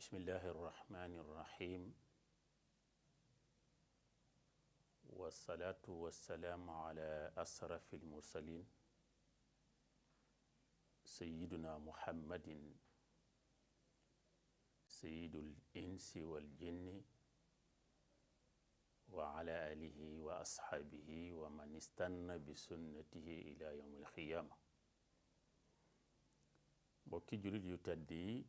bismillahi irrahmani irrahim wasalaatu wasalaamu ala asrafi almursalin sayiduna muhammadin sayidul insi wal jinni wa ala alihi wa ashaabihi wa man istanna bi sunnatihi ila yawm alqiyaama mbokki jullit yu tedd yi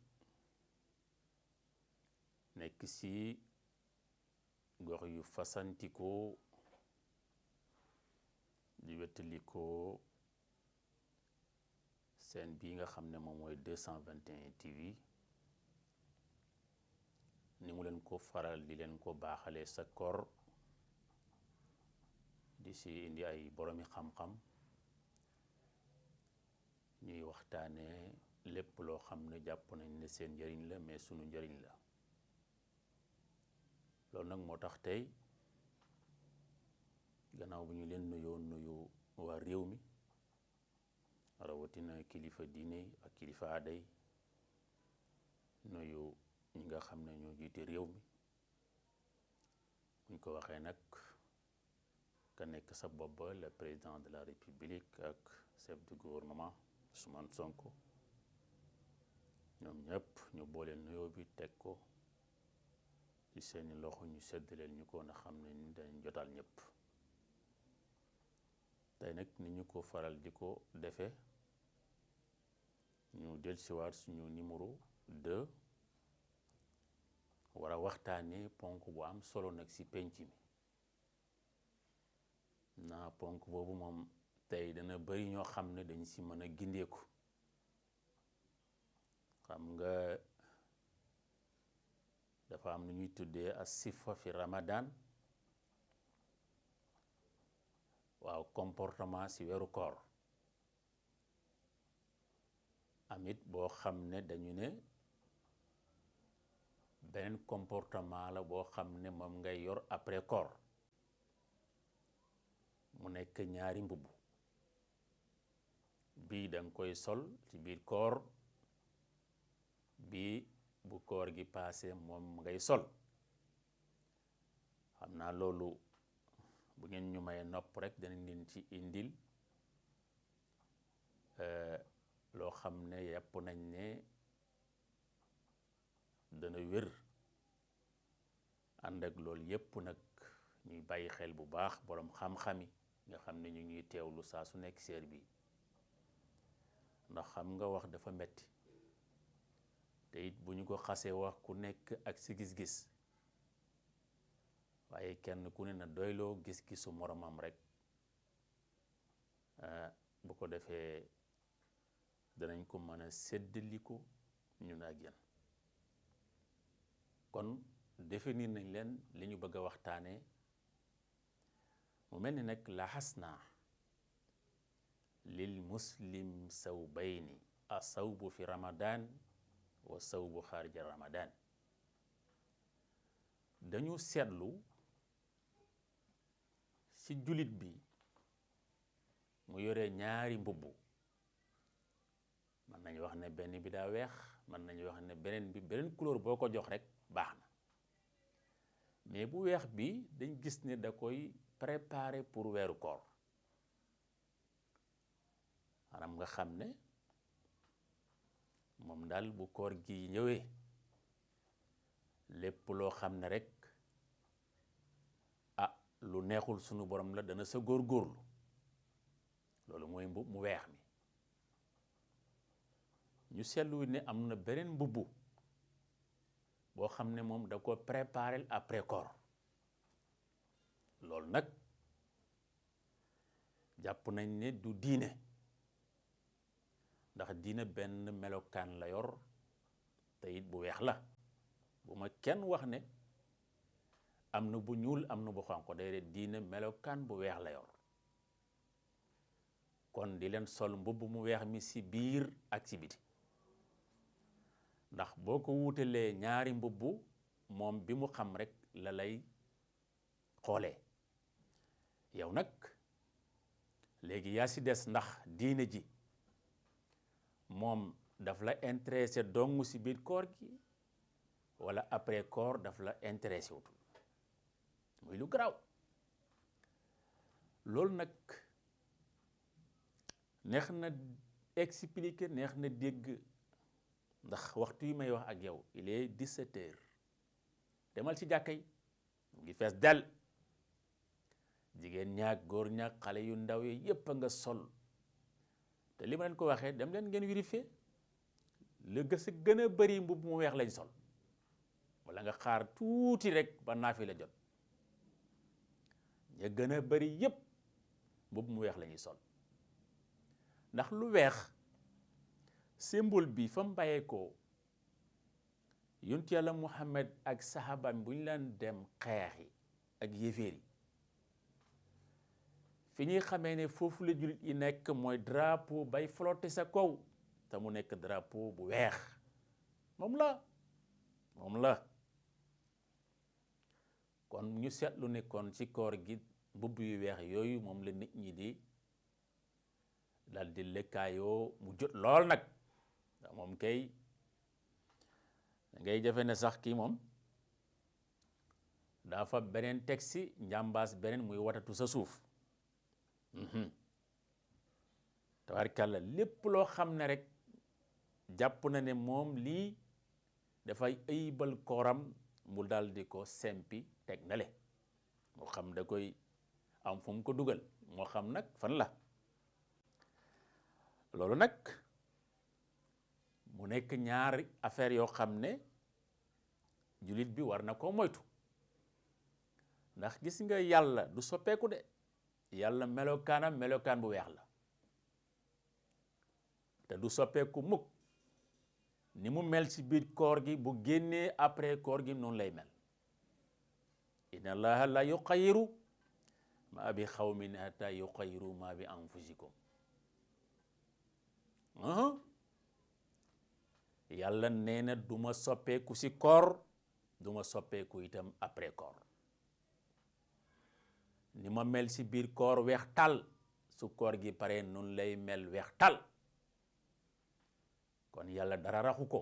nekk ci gox yu fasantikoo di wettalikoo seen bii nga xam ne moom mooy 221 TV ni mu leen ko faral di leen ko baaxalee sa koor di ci indi ay boroomi xam-xam ñuy waxtaane lépp loo xam ne jàpp nañ ne seen njëriñ la mais sunu njëriñ la loolu nag moo tax tey gannaaw bu ñu leen nuyu waa réew mi rawatina kilifa diine ak kilifa aaday nuyu ñi nga xam ne ñoo jiite réew mi buñ ko waxee nag ka nekk sa bopp ba le président de la république ak chef du gouvernement Ousmane Sonko ñoom ñëpp ñu boole nuyoo bi teg ko ci seeni loxo ñu séddaleel ñu ko na xam ne ni dañ jotal ñëpp tey nag ni ñu ko faral di ko defee ñu dellusiwaat suñu numéro 2 war a waxtaanee ponk bu am solo nag ci penc mi naa ponk boobu moom tey dana bari ñoo xam ne dañ ci mën a gindeeku xam nga dafa am lu ñuy tuddee as sifa fi Ramadan waaw comportement ci weeru koor amit boo xam ne dañu ne beneen comportement la boo xam ne moom ngay yor après koor mu nekk ñaari mbubb bii danga koy sol ci biir koor bii bu koor gi paase moom ngay sol xam naa loolu bu ngeen ñu may nopp rek danañ leen ci indil loo xam ne yàpp nañ ne dana wér ànd ak loolu yépp nag ñuy bàyyi xel bu baax boroom xam-xami nga xam ne ñu ñuy teewlu saa su nekk seer bi ndax xam nga wax dafa metti te it bu ñu ko xasee wax ku nekk ak si gis-gis waaye kenn ku ne na doyloo gis-gisu moromam rek bu ko defee danañ ko mën a séddaliku ñun ak yéen kon définir nañ leen li ñu bëgg a waxtaanee mu mel ni nag laxas naa lil muslim sawbayni asawbu fi ramadan wa sawbu xaarija ramadan dañu seetlu ci jullit bi mu yore ñaari mbubb mën nañu wax ne benn bi daa weex mën nañu wax ne beneen couleur boo ko jox rek baax na mais bu weex bi dañ gis ne da koy préparer pour weeru koor maanaam nga xam ne moom daal bu koor gi ñëwee lépp loo xam ne rek lu neexul sunu borom la dana sa góorgóorlu loolu mooy mbub mu weex mi ñu seetlu ne am na beneen mbubbu boo xam ne moom da ko préparer après koor loolu nag jàpp nañ ne du diine ndax diine benn melokaan la yor te it bu weex la bu ma kenn wax ne am na bu ñuul am na bu xonq déedéet diine melokaan bu weex la yor kon di leen sol mbubb mu weex mi ci biir ak ci biti ndax boo ko wuutalee ñaari mbubb moom bi mu xam rek la lay xoolee yow nag léegi yaa ci des ndax diine ji moom daf la intéressé dong ci biir koor gi wala après koor daf la intéressé wutul muy lu garaaw. loolu nag neex na expliquer, neex na dégg, ndax waxtu yi may wax ak yow il est 17 heures. demal ci jàkka yi mu ngi fees del, jigéen ñaak góor ñaak xale yu ndaw yi yépp a nga sol. te li ma leen ko waxee dem leen ngeen vérifier, la gën a bari mbubb mu weex lañ sol, wala nga xaar tuuti rek ba naafi la jot. ña gën a bari yépp mbubb mu weex la ñuy sol, ndax lu weex symbole bi fa mu bàyyeekoo. yonent Yàlla Muhammad ak sahabaam bu ñu leen dem xeexi ak yéeféer yi, fi ñuy xamee ne foofu la jullit yi nekk mooy drapeau bay flotter sa kaw, te mu nekk drapeau bu weex. moom la kon ñu seetlu ne kon ci koor gi mbubb yu weex yooyu moom la nit ñi di dal di lekkaayoo mu jot lool nag. ndax moom kay da ngay jafe ne sax kii moom dafa beneen texte njàmbaas beneen muy watatu sa suuf. tabarkàlla lépp loo xam ne rek jàpp na ne moom lii dafay ayibal kooram mu dal di ko sempi teg na le, moo xam da koy am fu mu ko dugal, moo xam nag fan la. loolu nag mu nekk ñaari affaire yoo xam ne jullit bi war na koo moytu, ndax gis nga yàlla du soppeeku de. yàlla melokaan bu weex la, te du soppeeku mukk. ni mu mel ci biir koor gi bu génnee après koor gi noonu lay mel. inna allaha la yuqayyiru ma bi xawmin hatta yuqayyiru ma bi anfusikum. yàlla nee na du ma soppeeku ci koor, du ma soppeeku itam après koor. ni ma mel ci biir koor weex tal, su koor gi pare noonu lay mel weex tal. kon yàlla dara raxu ko,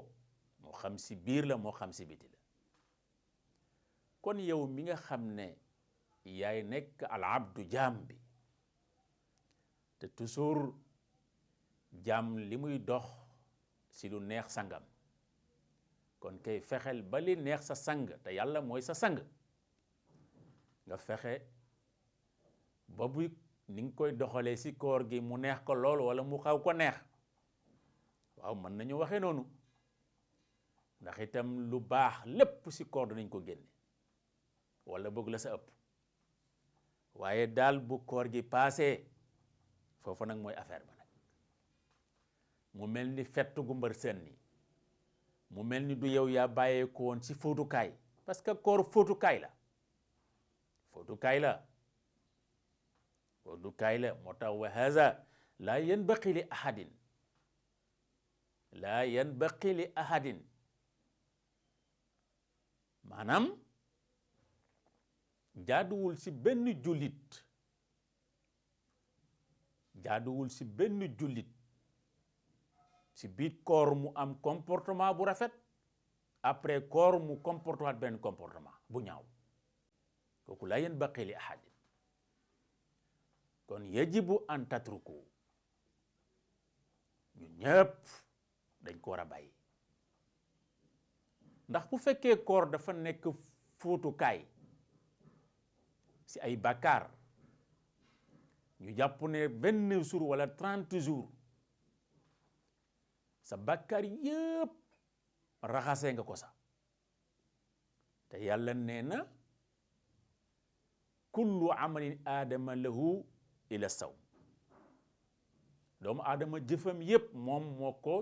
moo xam ci biir la moo xam ci biti la. kon yow mi nga xam ne yaay nekk al abdu jaam bi, te toujours jaam li muy dox ci lu neex sangam, kon kay fexeel ba li neex sa sang, te yàlla mooy sa sang, nga fexe ba bu ni nga koy doxalee ci koor gi mu neex ko lool wala mu xaw ko neex. waaw mën nañu waxee noonu, ndax itam lu baax lépp ci koor danañ ko génne, wala bëgg la sa ëpp. waaye daal bu koor gi paasee, foofu nag mooy affaire ba nag. mu mel ni fett gu mbër seen ni, mu mel ni du yow yaa bàyyee ko woon ci fóotukaay, parce que koor fóotukaay la. moo tax wa haza laa yanbaqi li ahadin, maanaam jaaduwul ci benn jullit ci biir koor mu am comportement bu rafet, après koor mu comportement benn comportement bu ñaaw. kooku laa yanbaqi li ahadin. kon yajibu an tatruku, ñun ñëpp dañ ko war a bàyyi. ndax bu fekkee koor dafa nekk fóotukaay ci ay bàkkaar, ñu jàpp ne 29 jours wala 30 jours sa bàkkaar yëpp raxasee nga ko sax. te yàlla nee na kullu amalin aadama lahu ila sawm. doomu aadama jëfam yépp moom moo ko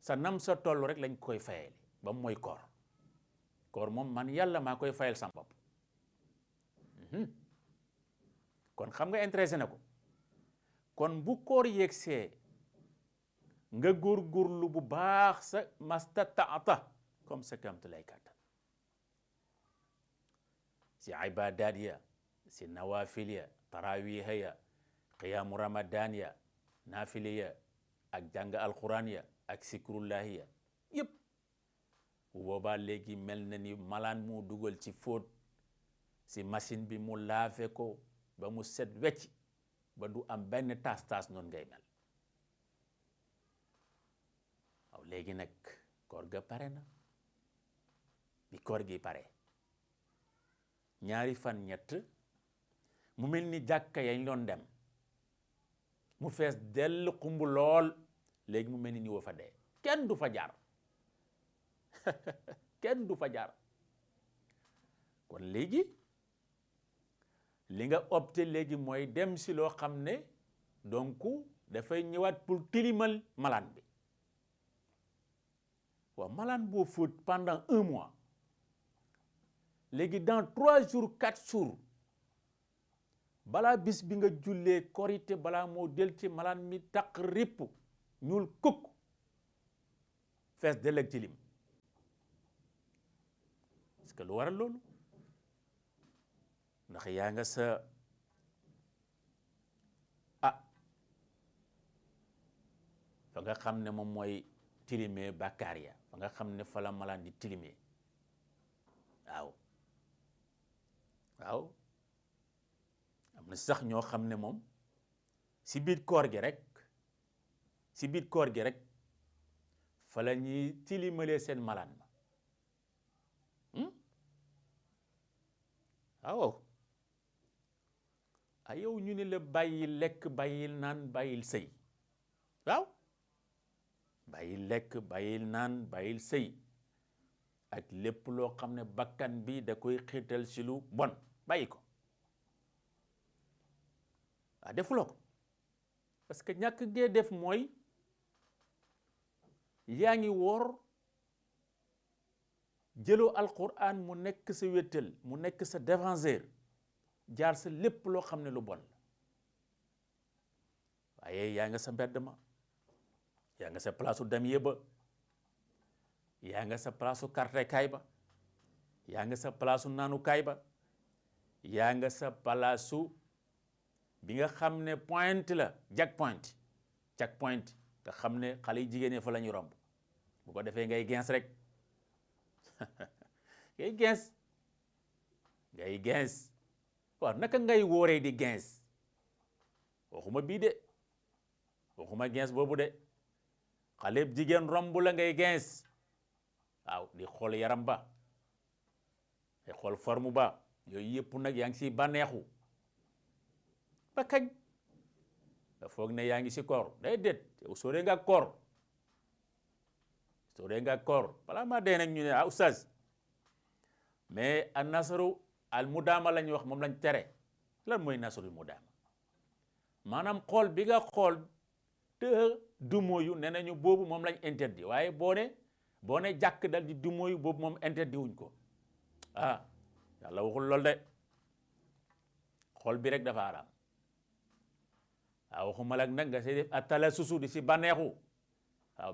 sa nam sa toll rek lañ koy fayal ba mooy koor. koor moom man yàlla maa koy fayal sama bopp. kon xam nga intéressé na ko. kon bu koor yegsee nga góorgóorlu bu baax sa mastataata comme sa kamtu lay kàttan si ibaadaat ya, si nawafil ya, tarawiha ya, qiyaamu ramadan ya, naafile ya, ak jàng alquran ya, ak sikrullahi ya yëpp bu boobaa léegi mel na ni malaan moo dugal ci fóot si machine bi mu laafe ko ba mu set wecc ba du am benn taas noonu ngay mel waaw léegi nag koor ga pare na bi koor gi pare ñaari fan ñett mu mel ni jàkka yañ doon dem mu fees dell xumb lool léegi mu mel ni wa fa dee kenn du fa jaar kenn du fa jaar kon léegi li nga opté léegi mooy dem si loo xam ne donc dafay ñëwaat pour tilimal malaan bi waaw malaan boo fóot pendant 1 mois léegi dans 3 jours 4 jours balaa bis bi nga jullee korité balaa moo del ci malaan mi taq ripp ñuul kukk fees del ak tilim parce que lu waral loolu ndax yaa nga sa fa nga xam ne moom mooy tilimee bàkkaar ya fa nga xam ne fa la malaan di tilimee waaw am na sax ñoo xam ne moom si biir koor gi rek fa la ñuy tilimalee seen malaan ma waaw yow ñu ne la bàyyil lekk bàyyil naan bàyyil sëy waaw bàyyil lekk bàyyil naan bàyyil sëy ak lépp loo xam ne bakkan bi da koy xiital si lu bon bàyyi ko defuloo ko parce que ñàkk gee def mooy yaa ngi woor jëloo alquran mu nekk sa wéttal mu nekk sa défenseur jaar sa lépp loo xam ne lu bon la waaye yaa nga sa mbedd ma yaa nga sa palaasu damier ba yaa nga sa palaasu carte kaay ba yaa nga sa palaasu naanu kaay ba yaa nga sa palaasu bi nga xam ne point la jack point nga xam ne xale yi jigéen fa la ñu romb bu ko defee ngay gens rek ngay gens waaw naka ngay wooree di gens waxuma bii de waxuma gens boobu de xale jigéen romb la ngay gens waaw di xool yaram ba di xool forme ba yooyu yëpp nag yaa ngi si bànneexu ba kañ da foog ne yaa ngi si koor day déet yow sóoree nga koor balaa maa dee nag ñu ne oustaz mais an nasaru al mudaama la ñuy wax moom lañ tere lan mooy nasarul mudaama maanaam xool bi nga xool te dumóoyu ne nañu boobu moom lañ interdit waaye boo ne jàkk dal di dumóoyu boobu moom interdit wuñ ko yàlla waxul lool de xool bi rek dafa araam waxuma lak nag nga see def attala susu di si bànneexu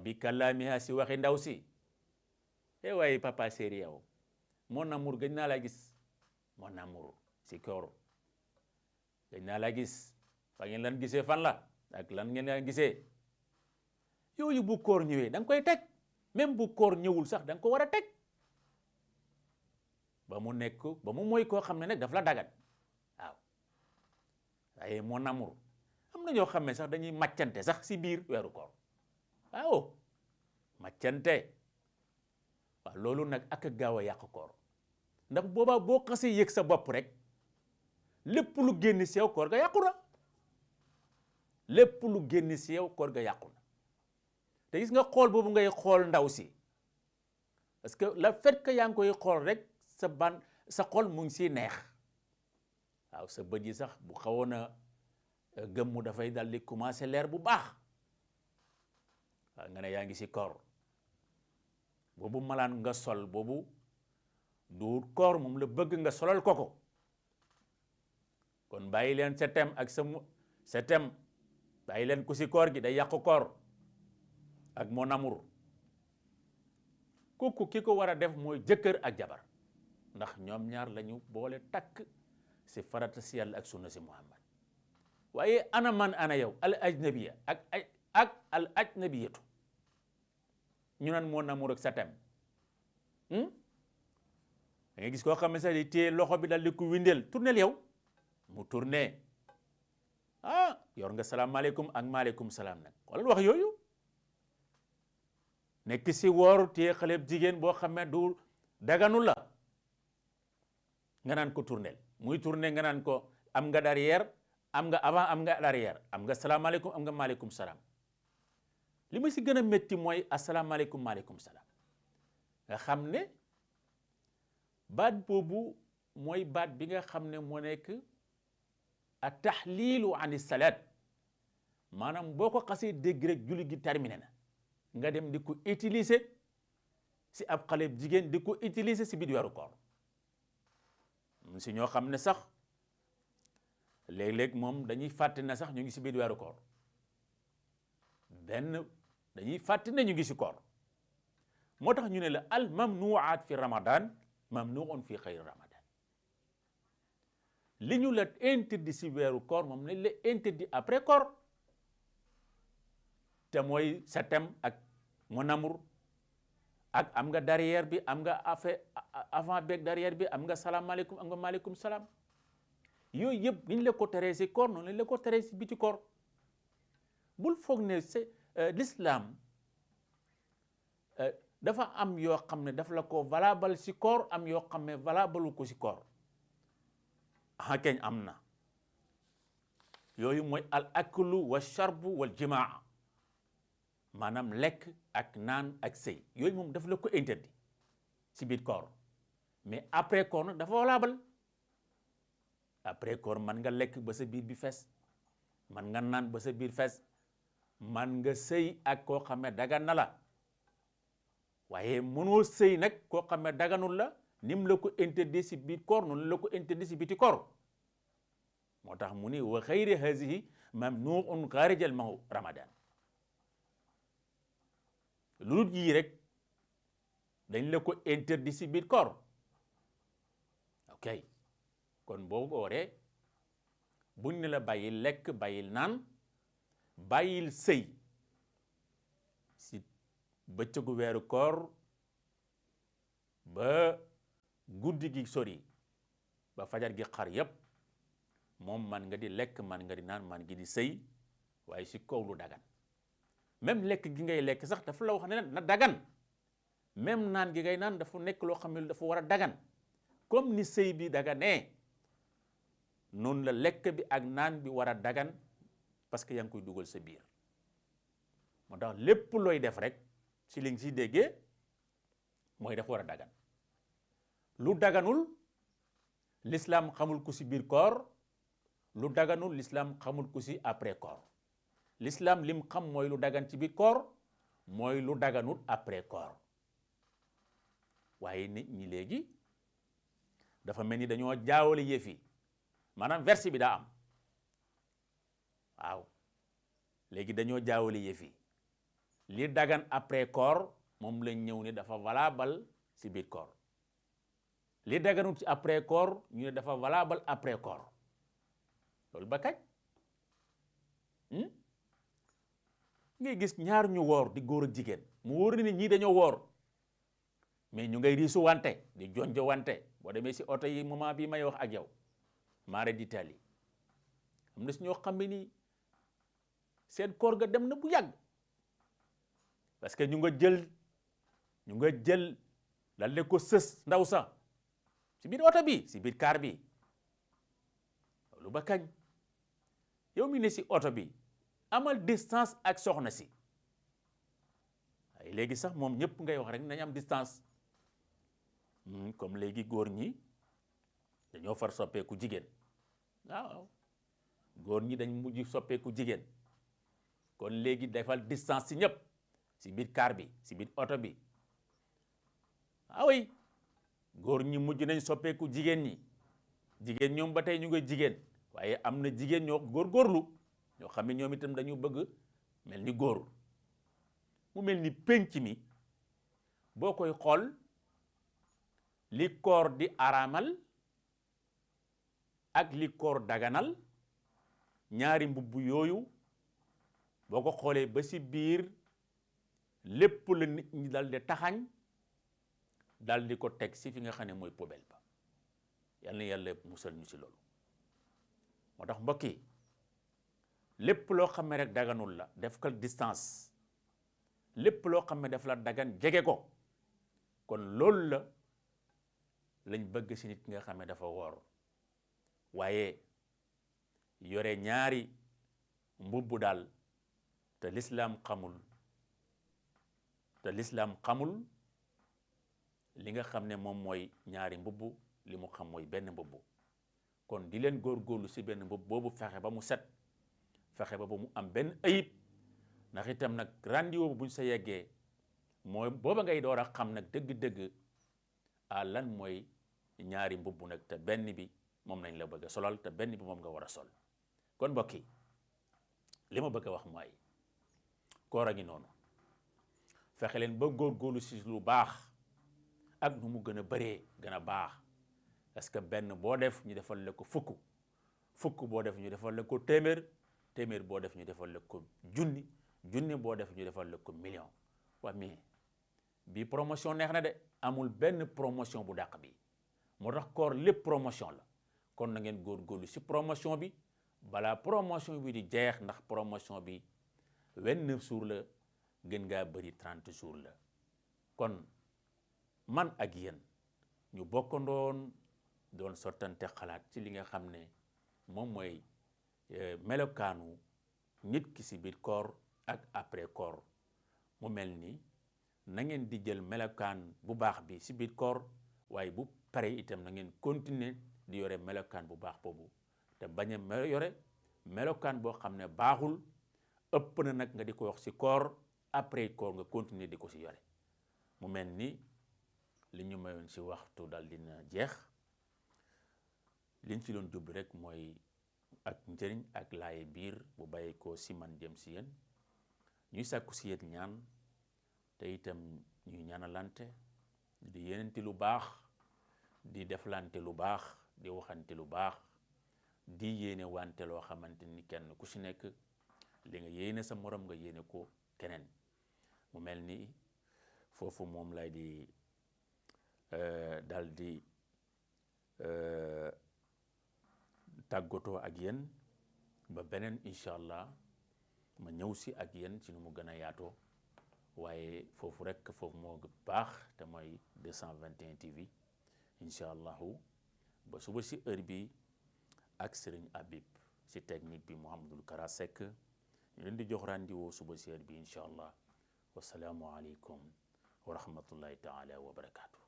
bi kàllaamiha si waxi ndaw si waaye papa séeri yow mon amour gëj naa laa gis mon amour si koor gëj naa laa gis fa ngeen lan gisee fan la ak lan ngeen lan gisee yooyu bu koor ñëwee da nga koy teg même bu koor ñëwul sax da nga ko war a teg ba mu mooy koo xam ne nag daf la dagat waaye mon amour am na ñoo xam ne sax dañuy màccante sax si biir weeru koor màccante loolu nag ak gaaw a yàq koor ndax boobaa boo xasee yëg sa bopp rek lépp lu génn si yow koor ga yàqu na lépp lu génn si yow koor ga yàqu na te gis nga xool boobu ngay xool ndaw si parce que le fait que yaa ngi koy xool rek sa xol mu ngi siy neex sa bët yi sax bu xawoon a gëmmu dafay dal di commencé leer bu baax nga ne yaa ngi si koor boobu malaan nga sol boobu du koor moom la bëgg nga solal ko kon bàyyi leen sa tem ak sa tem bàyyi leen ku si koor gi day yàqu koor ak mon amour kooku ki ko war a def mooy jëkkër ak jabar ndax ñoom ñaar lañu boole takk si farata si yàlla ak sunna si Muhammad waaye ana man ana yow al ajnabiya ak al ajnabiyatu ñu naan mon amour ak sa tem da ngay gis koo xam ne sax di téye loxo bi dal di ko windeel tournel yow mu tourné yor nga salaamaaleykum ak maaleykum salaam nag wala wax yooyu nekk si woor téye xale jigéen boo xam ne du daganu la nga naan ko tournel muy tourné nga naan ko am nga derrière am nga avant am nga arrière am nga salaamaaleykum am nga maaleykum salaam li ma si gën a métti mooy asalaamaaleykum maaleykum salaam nga xam ne baat boobu mooy baat bi nga xam ne moo nekk a tahlilu ani salaat maanaam boo ko xasee dégg rek julli gi terminé na nga dem di ko utiliser si ab xale jigéen di ko utiliser si biir weeru koor si ñoo xam ne sax léeg-léeg moom dañuy fàtte na sax ñu ngi si biir weeru koor dañuy fàtte ne ñu ngi si koor moo tax ñu ne la al mamnuaat fi ramadan mamnuun fi xayri ramadan li ñu la interdit si weeru koor moom lañ la interdit après koor te mooy sa thème ak mon amour ak am nga derrière bi am nga avant beeg derrière bi am nga salaamaaleykum am nga maaleykum salaam yooyu yëpp niñ la ko teree si koor noonu lañ la ko teree si biti koor bul foog ne c'est l'islam dafa am yoo xam ne daf la ko valable si koor am yoo xam ne valable ko si koor keñ am na yooyu mooy al aklu wa sharbu wal jimaa maanaam lekk ak naan ak sëy yooyu moom daf la ko interdit si biir koor mais après koor nag dafa valable après koor man nga lekk ba sa biir bi fees man nga naan ba sa biir fees man nga sëy ak koo xam ne dagan na la waaye mënoo sëy nag koo xam ne daganul la nim la ko interdit si biir koor noonu la ko interdit si biti koor moo tax mu ni wa xayri hazihi mamnuun xaarijal mahu ramadan lu dul yii rek dañ la ko interdit si biir koor ok kon boo wooree buñ ne la bàyyil lekk bàyyil naan bàyyil sëy si bëccëgu weeru koor ba guddi gi sori ba fajar gi xar yépp moom man nga di lekk man nga di naan man ngi di sëy waaye si kaw lu dagan même lekk gi ngay lekk sax dafa la wax ne na dagan même naan gi ngay naan dafa nekk loo xam ne dafa war a dagan comme ni sëy bi daganee noonu la lekk bi ak naan bi war a dagan parce que yaa ngi koy dugal sa biir moo tax lépp looy def rek si li nga si déggee mooy dafa war a dagan lu daganul l'islam xamul ko si biir koor lu daganul l'islam xamul ko si après koor l'islam lim xam mooy lu dagan ci biir koor mooy lu daganul après koor waaye nit ñi léegi dafa mel ni dañoo jaawale yëf yi maanaam verset bi daa am waaw léegi dañoo jaawale yëf yi li dagan après koor moom lañ ñëw ne dafa valable si biir koor li daganul ci après koor ñu ne dafa valable après koor loolu ba kañ ngay gis ñaar ñu woor di góor ak jigéen mu wóor ni ñii dañoo woor mais ñu ngay riisu wante di jonjo wante boo demee si oto yi moment bii may wax ak yow maare d'Italie am na si ñoo xam ne nii seen koor ga dem na bu yàgg parce que ñu nga jël dal de ko sës ndaw sa si biir oto bi si biir kaar bi loolu ba kañ yow mi ne si oto bi amal distance ak soxna si ay léegi sax moom ñëpp ngay wax rek nañ am distance comme léegi góor ñi dañoo far soppeeku jigéen waaw góor ñi dañ mujj soppeeku jigéen kon léegi defal distance si ñëpp si biir car bi si biir oto bi oui góor ñi mujj nañ soppeeku jigéen ñi jigéen ñoom ba tey ñu ngi jigéen waaye am na jigéen ñoo góorgóorlu ñoo xam ne ñoom itam dañu bëgg mel ni góor mu mel ni penc mi boo koy xool li koor di araamal ak li koor daganal ñaari mbubb yooyu boo ko xoolee ba ci biir lépp la nit ñi dal de taxañ daal di ko teg si fi nga xam ne mooy poubelle ba. yal na yàlla musal ñu si loolu. moo tax mbokk yi lépp loo xam ne rek daganul la def ko distance, lépp loo xam ne daf la dagan jege ko. kon loolu la lañ bëgg si nit ki nga xam ne dafa woor waaye yore ñaari mbubb daal te lislaam xamul li nga xam ne moom mooy ñaari mbubb, li mu xam mooy benn mbubb. kon di leen góorgóorlu si benn mbubb boobu, fexe ba mu set, fexe ba mu am benn ayib, ndax itam nag rendez-vous buñ sa yeggee mooy booba ngay door a xam nag dëgg-dëgg lan mooy ñaari mbubb nag, te benn bi moom nañ la bëgg a solal, te benn bi moom nga war a sol. kon mbokk yi li ma bëgg a wax mooy koor a ngi noonu, fexe leen ba góorgóorlu si lu baax ak nu mu gën a bëree gën a baax, parce que benn boo def ñu defal la ko fukk boo def ñu defal la ko téeméer boo def ñu defal la ko junni boo def ñu defal la ko million. waa mais bii promotion neex na de, amul benn promotion bu dàq bi. moo tax koor lépp promotion la. kon na ngeen góorgóorlu si promotion bi balaa promotion bi di jeex, ndax promotion bi 29 jours la, gën ngaa bëri 30 jours la. kon man ak yéen ñu bokkandoon doon sottante xalaat ci li nga xam ne moom mooy melokaanu nit ki si biir koor ak après koor. mu mel ni na ngeen di jël melokaan bu baax bi si biir koor, waaye bu pare itam na ngeen continuer di yore melokaan bu baax boobu, te bañ a yore melokaan boo xam ne baaxul, ëpp na nag nga di ko wax si koor, après koor nga continuer di ko si yore. mu mel ni li ñu mayoon si waxtu daal dina jeex. liñ ci doon jublu rek mooy ak njëriñ ak laaye biir bu bàyyi ko si man jëm si yéen. ñuy sàkku si yéen ñaan, te itam ñuy ñaanalante, di yéenante lu baax, di deflante lu baax, di waxante lu baax, di yéene wante loo xamante ni kenn ku si nekk li nga yéene sa morom nga yéene ko keneen. mu mel ni foofu moom lay di dal di tàggatoo ak yéen ba beneen incha allah. ma ñëw si ak yéen ci nu mu gën a yaatoo, waaye foofu rek foofu moo baax, te mooy 221 TV incha allahu. ba suba si heure bi ak Serigne Habib si technique bi Mouhamadul Kara Seck, ñu leen di jox rendez-vous suba si heure bi incha allah. wasalaamu aleykum wa rahmatullahi taala wa barakaatu.